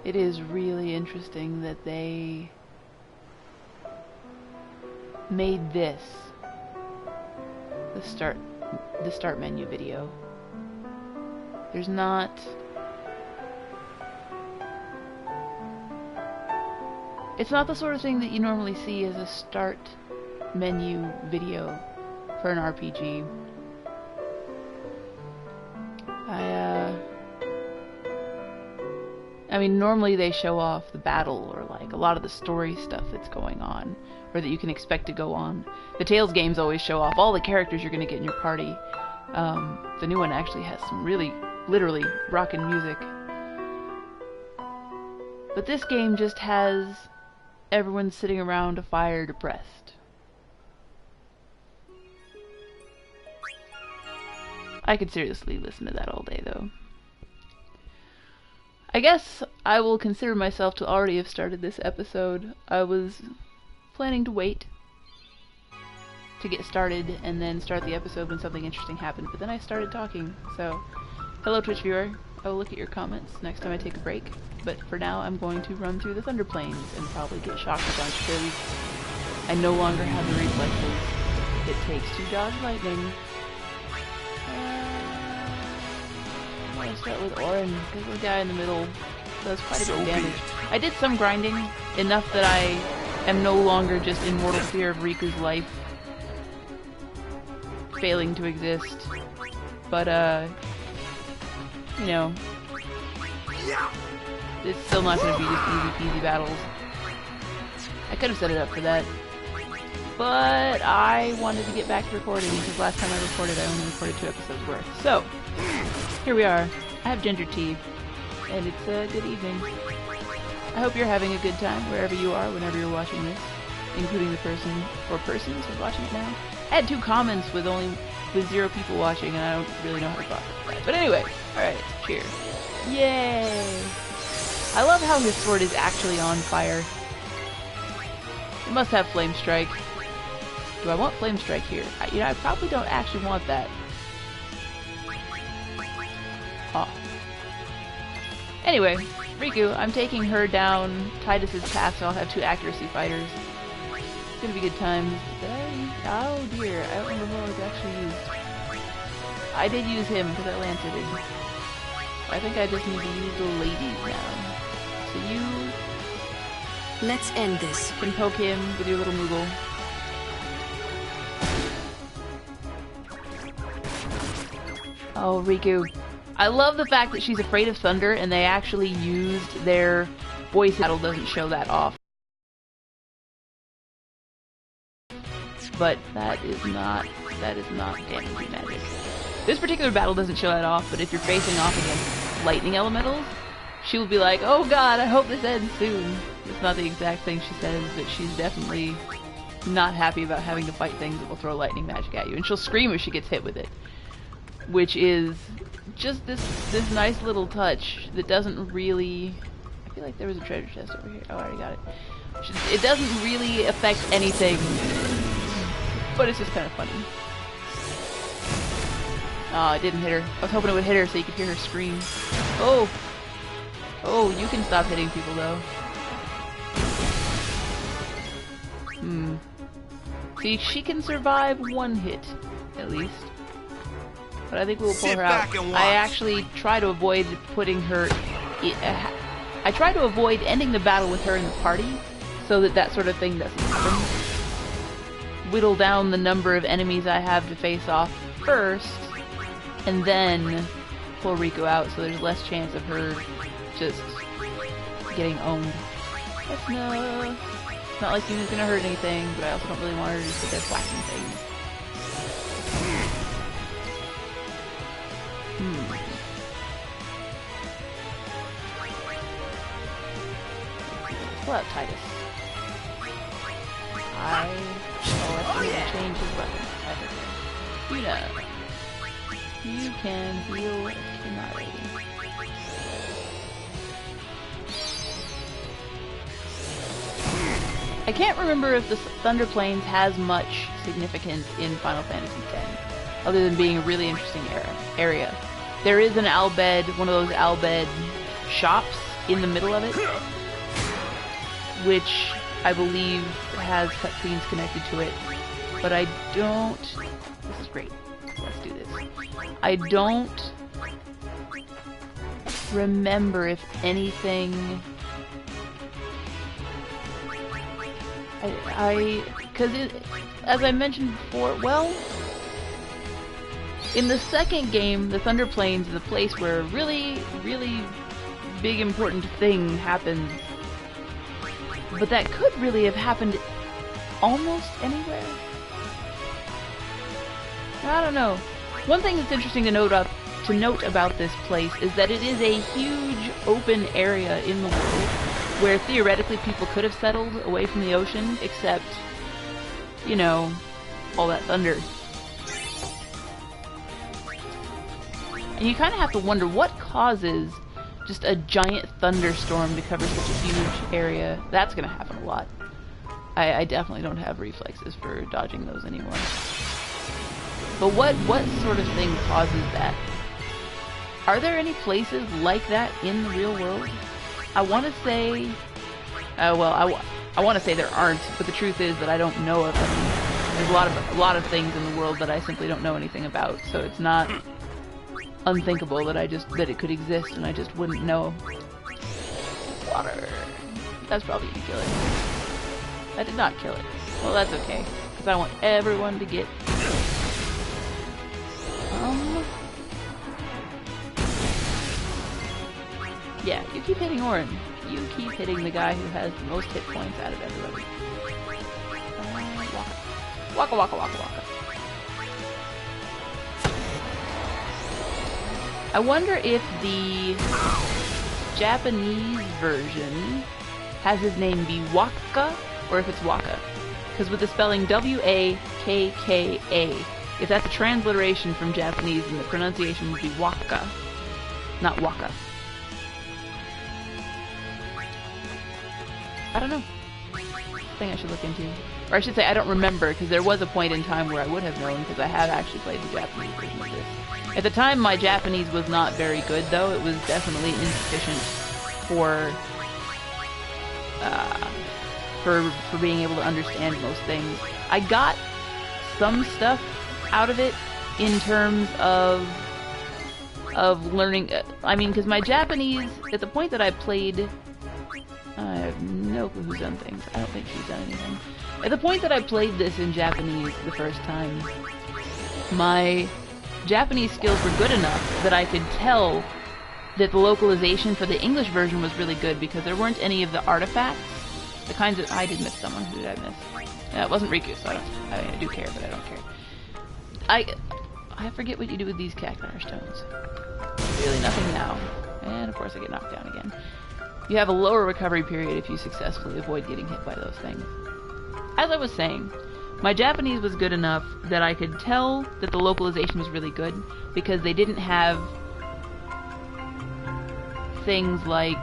it is really interesting that they made this the start menu video. There's not... It's not the sort of thing that you normally see as a start menu video for an RPG. I mean, normally they show off the battle or like a lot of the story stuff that's going on, or that you can expect to go on. The Tales games always show off all the characters you're going to get in your party. The new one actually has some really, literally, rockin' music. But this game just has everyone sitting around a fire depressed. I could seriously listen to that all day, though. I guess I will consider myself to already have started this episode. I was planning to wait to get started and then start the episode when something interesting happened, but then I started talking. So, hello Twitch viewer. I will look at your comments next time I take a break, but for now I'm going to run through the Thunder Plains and probably get shocked a bunch because I no longer have the reflexes it takes to dodge lightning. I'm gonna start with Orin, because the guy in the middle does quite a bit of damage. I did some grinding, enough that I am no longer just in mortal fear of Riku's life failing to exist. But, you know, it's still not going to be just easy peasy battles. I could have set it up for that. But I wanted to get back to recording, because last time I recorded, I only recorded 2 episodes worth. So, here we are. I have ginger tea, and it's a good evening. I hope you're having a good time wherever you are, whenever you're watching this, including the person or persons who's watching it now. I had 2 comments with 0 people watching, and I don't really know how to process that. But anyway, alright, cheers. Yay! I love how his sword is actually on fire. It must have Flame Strike. Do I want Flame Strike here? I probably don't actually want that. Oh. Anyway, Riku, I'm taking her down Titus's path, so I'll have 2 accuracy fighters. It's gonna be good times. Oh dear, I don't remember who I was actually used. I did use him because I lanced him. I think I just need to use the ladies now. So you... Let's end this. Can poke him with your little Moogle. Oh, Riku. I love the fact that she's afraid of thunder and they actually used their voice battle doesn't show that off. But that is not damaging magic. This particular battle doesn't show that off, but if you're facing off against lightning elementals, she will be like, oh god, I hope this ends soon. It's not the exact thing she says, but she's definitely not happy about having to fight things that will throw lightning magic at you. And she'll scream if she gets hit with it. Which is just this nice little touch that doesn't really... I feel like there was a treasure chest over here. Oh, I already got it. It doesn't really affect anything, but it's just kind of funny. Oh, it didn't hit her. I was hoping it would hit her so you could hear her scream. Oh! Oh, you can stop hitting people though. See, she can survive 1 hit, at least. But I think we'll pull her out. I actually try to avoid putting her... I try to avoid ending the battle with her in the party, so that sort of thing doesn't happen. Whittle down the number of enemies I have to face off first, and then pull Riku out so there's less chance of her just getting owned. That's no... It's not like Yuna's gonna hurt anything, but I also don't really want her to sit there whacking things. Pull out Titus. I can change his weapon. Yuna, you can heal Kimari. I can't remember if the Thunder Plains has much significance in Final Fantasy X, other than being a really interesting area. There is an Albed, one of those Albed shops in the middle of it, which I believe has cutscenes connected to it, but I don't... This is great. Let's do this. I don't remember if anything... because as I mentioned before, well, in the second game, the Thunder Plains is a place where a really, really big important thing happens. But that could really have happened almost anywhere. I don't know. One thing that's interesting to note about this place is that it is a huge open area in the world where theoretically people could have settled away from the ocean, except, you know, all that thunder. And you kind of have to wonder what causes just a giant thunderstorm to cover such a huge area. That's going to happen a lot. I definitely don't have reflexes for dodging those anymore. But what sort of thing causes that? Are there any places like that in the real world? I want to say... well, I want to say there aren't, but the truth is that I don't know of them. There's a lot of things in the world that I simply don't know anything about, so it's not unthinkable that it could exist and I just wouldn't know. Water. That's probably gonna kill it. I did not kill it. Well, that's okay, because I want everyone to get... Yeah, you keep hitting Orin. You keep hitting the guy who has the most hit points out of everybody. Waka waka waka waka. I wonder if the Japanese version has his name be Waka, or if it's Waka. Because with the spelling W-A-K-K-A, if that's a transliteration from Japanese, then the pronunciation would be Waka, not Waka. I don't know. Thing I should look into. Or I should say I don't remember, because there was a point in time where I would have known, because I have actually played the Japanese version of this. At the time, my Japanese was not very good, though. It was definitely insufficient for being able to understand most things. I got some stuff out of it in terms of learning. I mean, because my Japanese, at the point that I played, I have no clue who's done things. I don't think she's done anything. At the point that I played this in Japanese the first time, my Japanese skills were good enough that I could tell that the localization for the English version was really good because there weren't any of the artifacts. The kinds of... I did miss someone. Who did I miss? It wasn't Riku, so I mean, I do care, but I don't care. I forget what you do with these cacti stones. Really nothing now. And of course I get knocked down again. You have a lower recovery period if you successfully avoid getting hit by those things. As I was saying, my Japanese was good enough that I could tell that the localization was really good because they didn't have things like...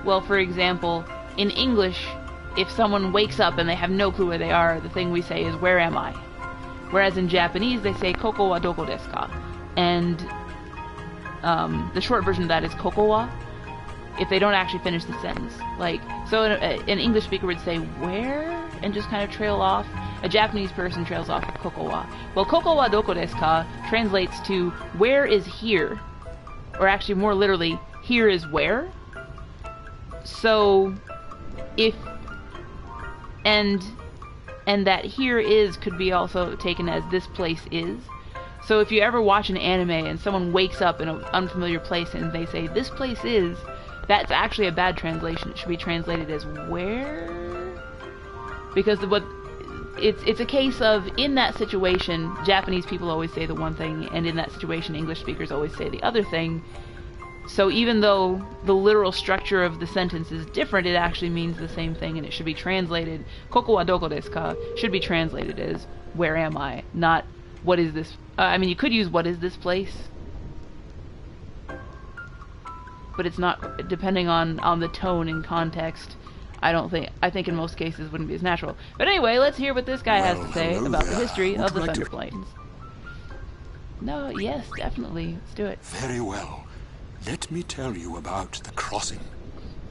Well, for example, in English, if someone wakes up and they have no clue where they are, the thing we say is, "Where am I?" Whereas in Japanese, they say, "Koko wa doko desu ka?" And the short version of that is "Koko wa," if they don't actually finish the sentence. Like, so an English speaker would say, "Where?" and just kind of trail off. A Japanese person trails off with "Koko wa." Well, "Koko wa doko desu ka" translates to, "Where is here?" Or actually, more literally, "Here is where?" So, if... And that "here is" could be also taken as "this place is." So if you ever watch an anime and someone wakes up in an unfamiliar place and they say, "This place is," that's actually a bad translation. It should be translated as "where?" Because it's a case of, in that situation, Japanese people always say the one thing, and in that situation, English speakers always say the other thing. So even though the literal structure of the sentence is different, it actually means the same thing, and it should be translated, "Koko wa doko desu ka?" should be translated as "Where am I?" not "What is this?" I mean, you could use "What is this place?" But it's not, depending on the tone and context, I think in most cases wouldn't be as natural. But anyway, let's hear what this guy has to say about the history of the Thunder Plains. No, yes, definitely. Let's do it. Very well. Let me tell you about the crossing.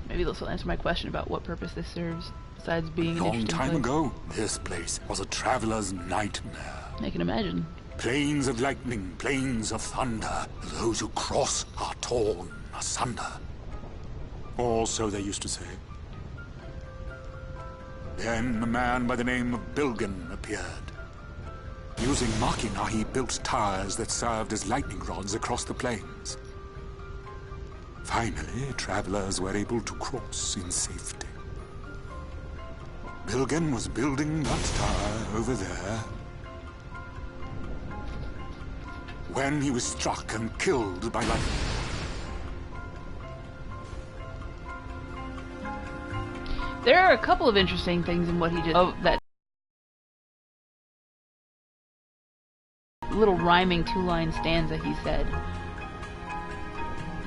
Maybe this will answer my question about what purpose this serves, besides being A an long interesting time place. ago, this place was a traveler's nightmare. I can imagine. Plains of lightning, plains of thunder. Those who cross are torn asunder. Or so they used to say. Then a man by the name of Bilgan appeared. Using Machina, he built towers that served as lightning rods across the plains. Finally, travelers were able to cross in safety. Bilgan was building that tower over there when he was struck and killed by lightning. There are a couple of interesting things in what he did. Oh, that little rhyming two-line stanza he said.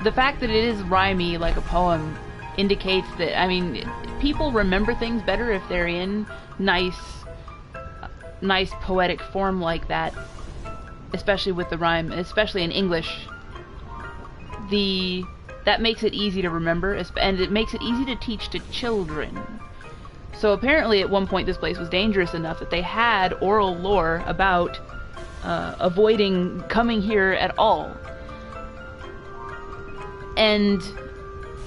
The fact that it is rhymey like a poem indicates that, I mean, people remember things better if they're in nice poetic form like that, especially with the rhyme, especially in English. That makes it easy to remember, and it makes it easy to teach to children. So apparently at one point this place was dangerous enough that they had oral lore about avoiding coming here at all. And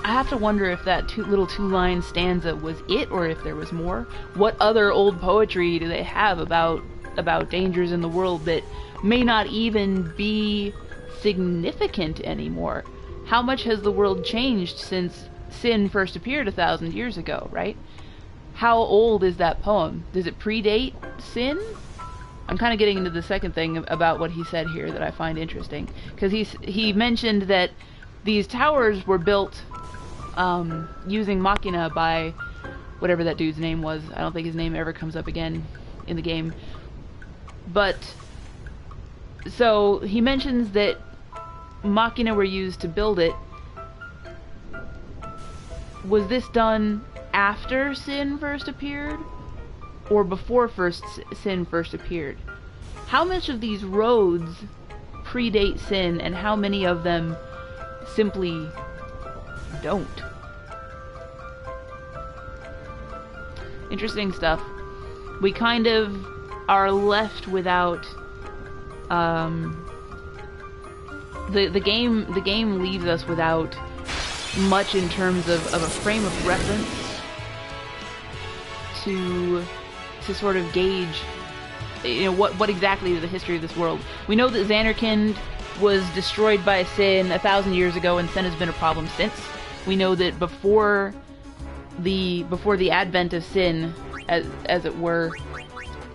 I have to wonder if that little two-line stanza was it, or if there was more. What other old poetry do they have about dangers in the world that may not even be significant anymore? How much has the world changed since sin first appeared 1,000 years ago, right? How old is that poem? Does it predate sin? I'm kind of getting into the second thing about what he said here that I find interesting, because he mentioned that these towers were built using Machina by whatever that dude's name was. I don't think his name ever comes up again in the game. But so he mentions that Machina were used to build it. Was this done after sin first appeared, or before sin first appeared? How much of these roads predate sin, and how many of them simply don't? Interesting stuff. We kind of are left without the game leaves us without much in terms of a frame of reference to sort of gauge, you know, what exactly is the history of this world. We know that Xanarkand was destroyed by sin 1,000 years ago, and sin has been a problem since. We know that before the advent of sin, as it were,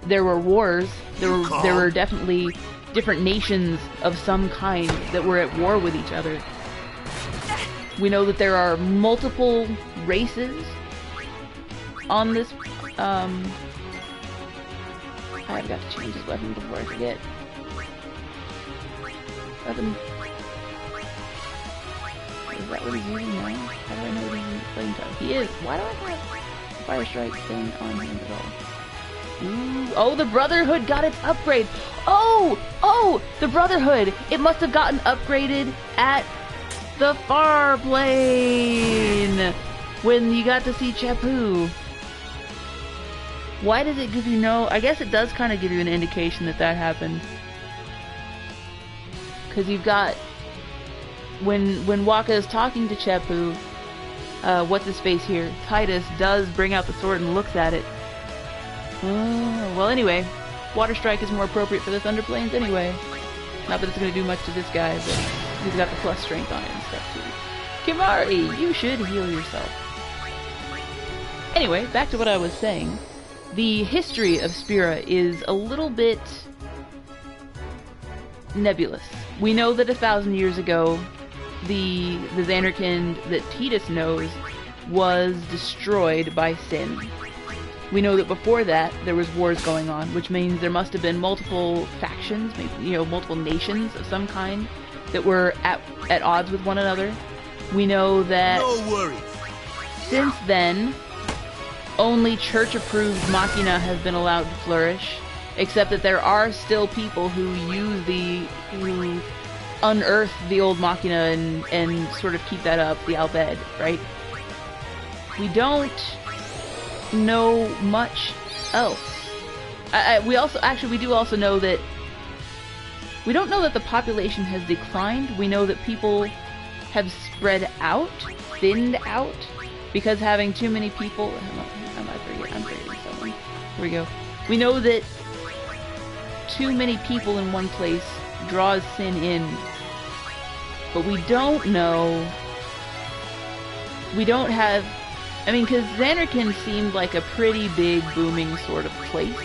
there were wars. There were definitely different nations of some kind that were at war with each other. We know that there are multiple races on this. I've got to change this weapon before I forget. Weapon. Is that what he's using now? How do I know what he's playing time? He is. Why do I have Fire Strike thing on him at all? Ooh. Oh, the Brotherhood got its upgrade. Oh, the Brotherhood. It must have gotten upgraded at the far plane when you got to see Chappu. Why does it give you no? I guess it does kind of give you an indication that happened. Because you've got when Waka is talking to Chappu, what's his face here? Titus does bring out the sword and looks at it. Oh, well, anyway, Water Strike is more appropriate for the Thunder Plains anyway. Not that it's going to do much to this guy, but he's got the plus strength on it and stuff too. Kimari, you should heal yourself. Anyway, back to what I was saying. The history of Spira is a little bit nebulous. We know that 1,000 years ago, the Xanarkand that Titus knows was destroyed by sin. We know that before that, there was wars going on, which means there must have been multiple factions, maybe, multiple nations of some kind that were at odds with one another. We know that since then, only church-approved Machina has been allowed to flourish, except that there are still people who unearth the old Machina and sort of keep that up, the Albed, right? We don't know much else. We do also know that we don't know that the population has declined. We know that people have spread out, thinned out, because having too many people. I'm forgetting someone. Here we go. We know that too many people in one place draws sin in, but we don't know. We don't have. I mean, because Xanarkand seemed like a pretty big, booming sort of place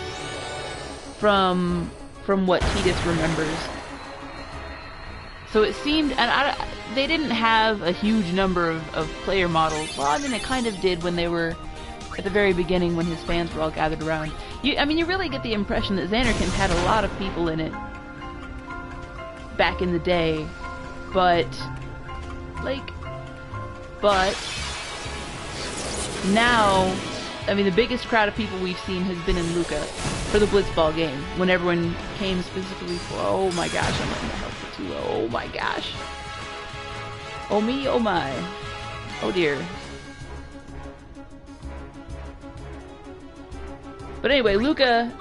from what Tidus remembers. So it seemed, and they didn't have a huge number of player models. Well, I mean, it kind of did when they were at the very beginning when his fans were all gathered around. You really get the impression that Xanarkand had a lot of people in it back in the day, but now, I mean, the biggest crowd of people we've seen has been in Luca for the Blitzball game, when everyone came specifically for, oh my gosh, I'm letting the health get too low, oh my gosh. Oh me, oh my. Oh dear. But anyway, Luca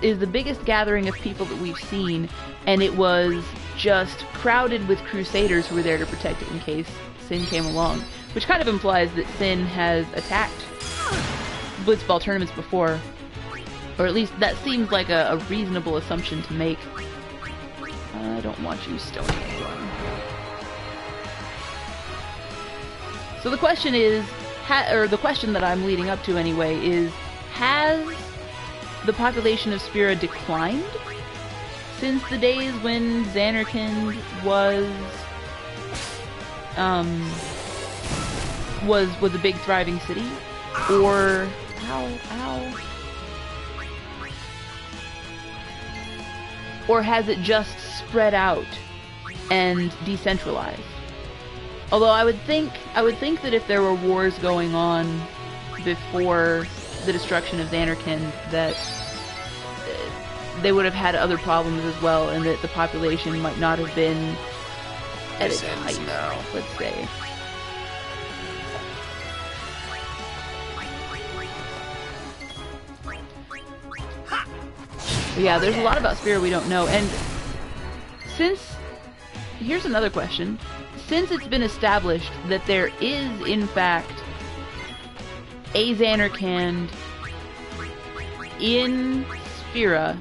is the biggest gathering of people that we've seen, and it was just crowded with Crusaders who were there to protect it in case Sin came along. Which kind of implies that Sin has attacked Blitzball tournaments before. Or at least that seems like a reasonable assumption to make. I don't want you stoning anyone. So the question is, or the question that I'm leading up to anyway, is has the population of Spira declined since the days when Xanarkand was a big thriving city? Or or has it just spread out and decentralized? Although I would think that if there were wars going on before the destruction of Xanarkand, that they would have had other problems as well, and that the population might not have been at its height, let's say. But yeah, there's a lot about Spira we don't know, and here's another question. Since it's been established that there is, in fact, a Xanarkand in Spira,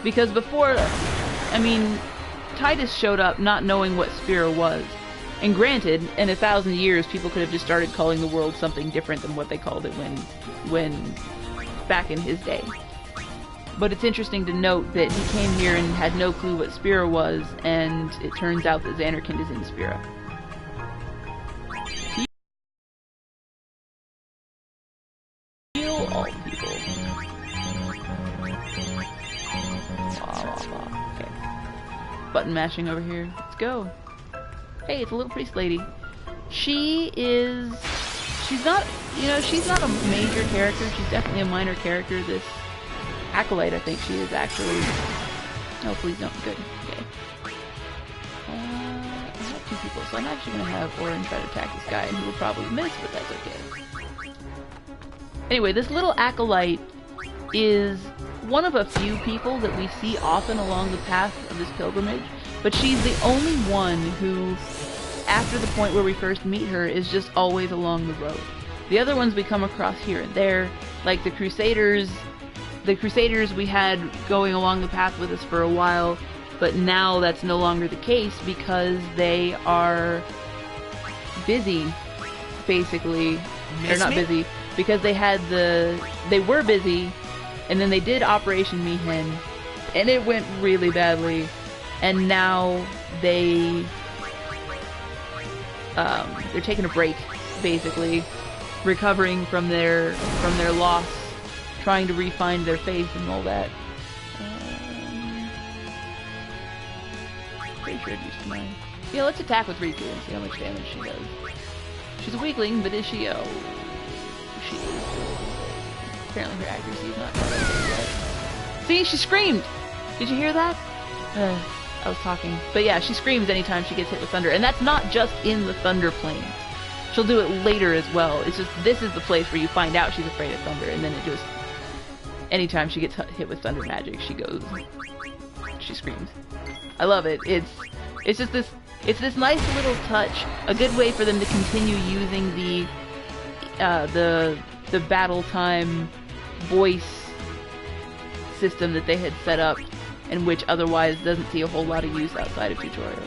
because before, I mean, Tidus showed up not knowing what Spira was. And granted, in 1,000 years, people could have just started calling the world something different than what they called it when back in his day. But it's interesting to note that he came here and had no clue what Spira was, and it turns out that Xanarkand is in Spira. Heal all people. Okay. Button mashing over here. Let's go. Hey, it's a little priest lady. She's not a major character. She's definitely a minor character. This acolyte, I think she is actually. Oh, please don't. Good. Okay. I have two people, so I'm actually going to have Orin try to attack this guy, and he will probably miss, but that's okay. Anyway, this little acolyte is one of a few people that we see often along the path of this pilgrimage, but she's the only one who, after the point where we first meet her, is just always along the road. The other ones we come across here and there, like the Crusaders we had going along the path with us for a while, but now that's no longer the case because they are busy, basically. They're not busy, because they were busy, and then they did Operation Mihen, and it went really badly, and now they're taking a break, basically, recovering from their loss, trying to re-find their faith and all that. Pretty sure I'd used mine. Yeah, let's attack with Riku and see how much damage she does. She's a weakling, but is she? Oh, she is. Apparently her accuracy is not quite up yet. See, she screamed! Did you hear that? I was talking. But yeah, she screams anytime she gets hit with thunder. And that's not just in the thunder plane. She'll do it later as well. It's just, this is the place where you find out she's afraid of thunder. And then it just, anytime she gets hit with thunder magic, she screams. I love it. It's just this, it's this nice little touch. A good way for them to continue using the battle time voice system that they had set up, and which otherwise doesn't see a whole lot of use outside of tutorials.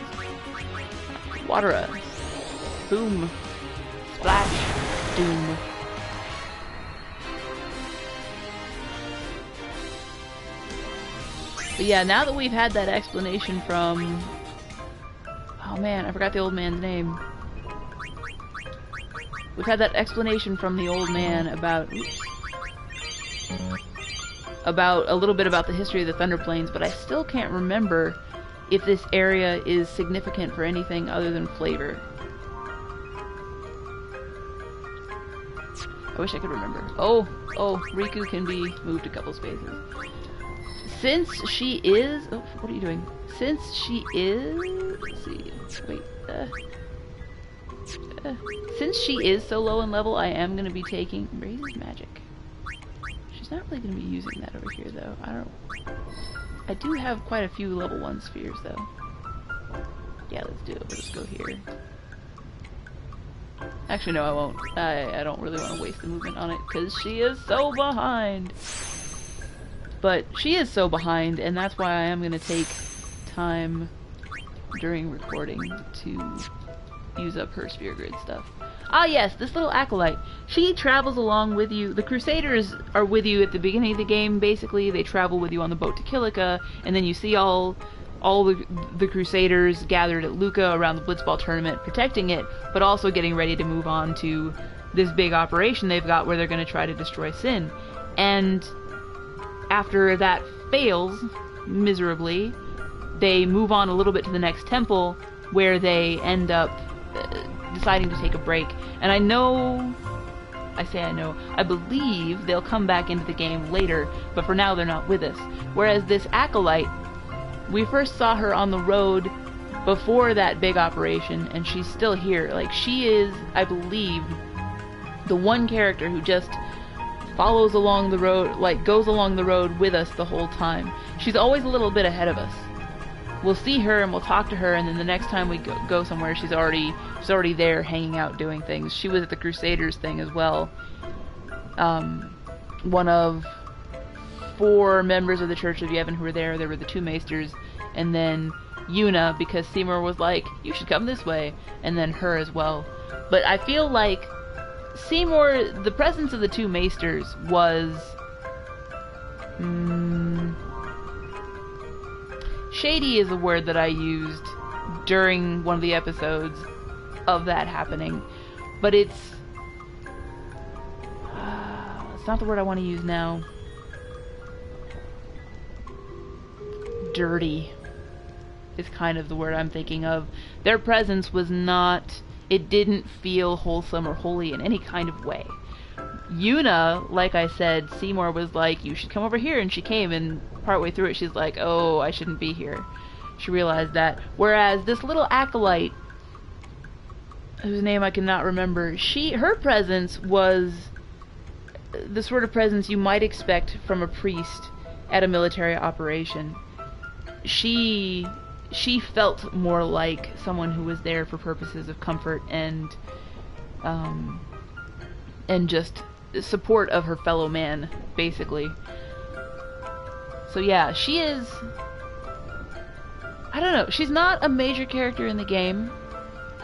Water us. Boom. Splash. Doom. But yeah, now that we've had that explanation from... Oh man, I forgot the old man's name. We've had that explanation from the old man about... a little bit about the history of the Thunder Plains, but I still can't remember if this area is significant for anything other than flavor. I wish I could remember. Oh, Riku can be moved a couple spaces. Since she is... Oh, what are you doing? Since she is... Let's see. Wait. Since she is so low in level, I am going to be taking... Raises magic. She's not really going to be using that over here, though. I do have quite a few level 1 spheres, though. Yeah, let's do it. We'll just go here. Actually, no, I won't. I don't really want to waste the movement on it, because she is so behind. But she is so behind, and that's why I am going to take time during recording to use up her sphere grid stuff. Ah yes, this little acolyte. She travels along with you. The Crusaders are with you at the beginning of the game, basically. They travel with you on the boat to Kilika, and then you see all the Crusaders gathered at Luca around the Blitzball tournament, protecting it, but also getting ready to move on to this big operation they've got where they're going to try to destroy Sin. And after that fails miserably, they move on a little bit to the next temple, where they end up deciding to take a break. And I believe they'll come back into the game later, but for now they're not with us. Whereas this acolyte, we first saw her on the road before that big operation, and she's still here. Like, she is, I believe, the one character who just follows along the road, like, goes along the road with us the whole time. She's always a little bit ahead of us. We'll see her and we'll talk to her, and then the next time we go somewhere, she's already there, hanging out, doing things. She was at the Crusaders thing as well. One of 4 members of the Church of Yevon who were there. There were the 2 Maesters, and then Yuna, because Seymour was like, you should come this way, and then her as well. But I feel like Seymour, the presence of the 2 Maesters was... shady is a word that I used during one of the episodes of that happening, but it's not the word I want to use now. Dirty is kind of the word I'm thinking of. Their presence was not, it didn't feel wholesome or holy in any kind of way. Yuna, like I said, Seymour was like, you should come over here, and she came, and partway through it she's like, oh, I shouldn't be here. She realized that. Whereas this little acolyte, whose name I cannot remember, her presence was the sort of presence you might expect from a priest at a military operation. She felt more like someone who was there for purposes of comfort and just support of her fellow man, basically. So yeah, she is... I don't know, she's not a major character in the game,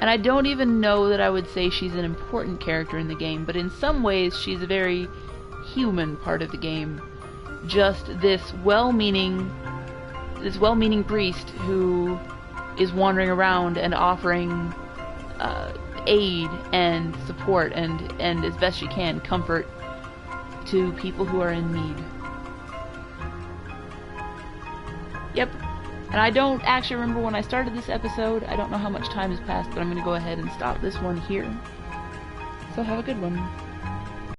and I don't even know that I would say she's an important character in the game, but in some ways she's a very human part of the game. Just this well-meaning priest who is wandering around and offering aid and support and as best she can, comfort to people who are in need. Yep. And I don't actually remember when I started this episode. I don't know how much time has passed, but I'm going to go ahead and stop this one here. So have a good one.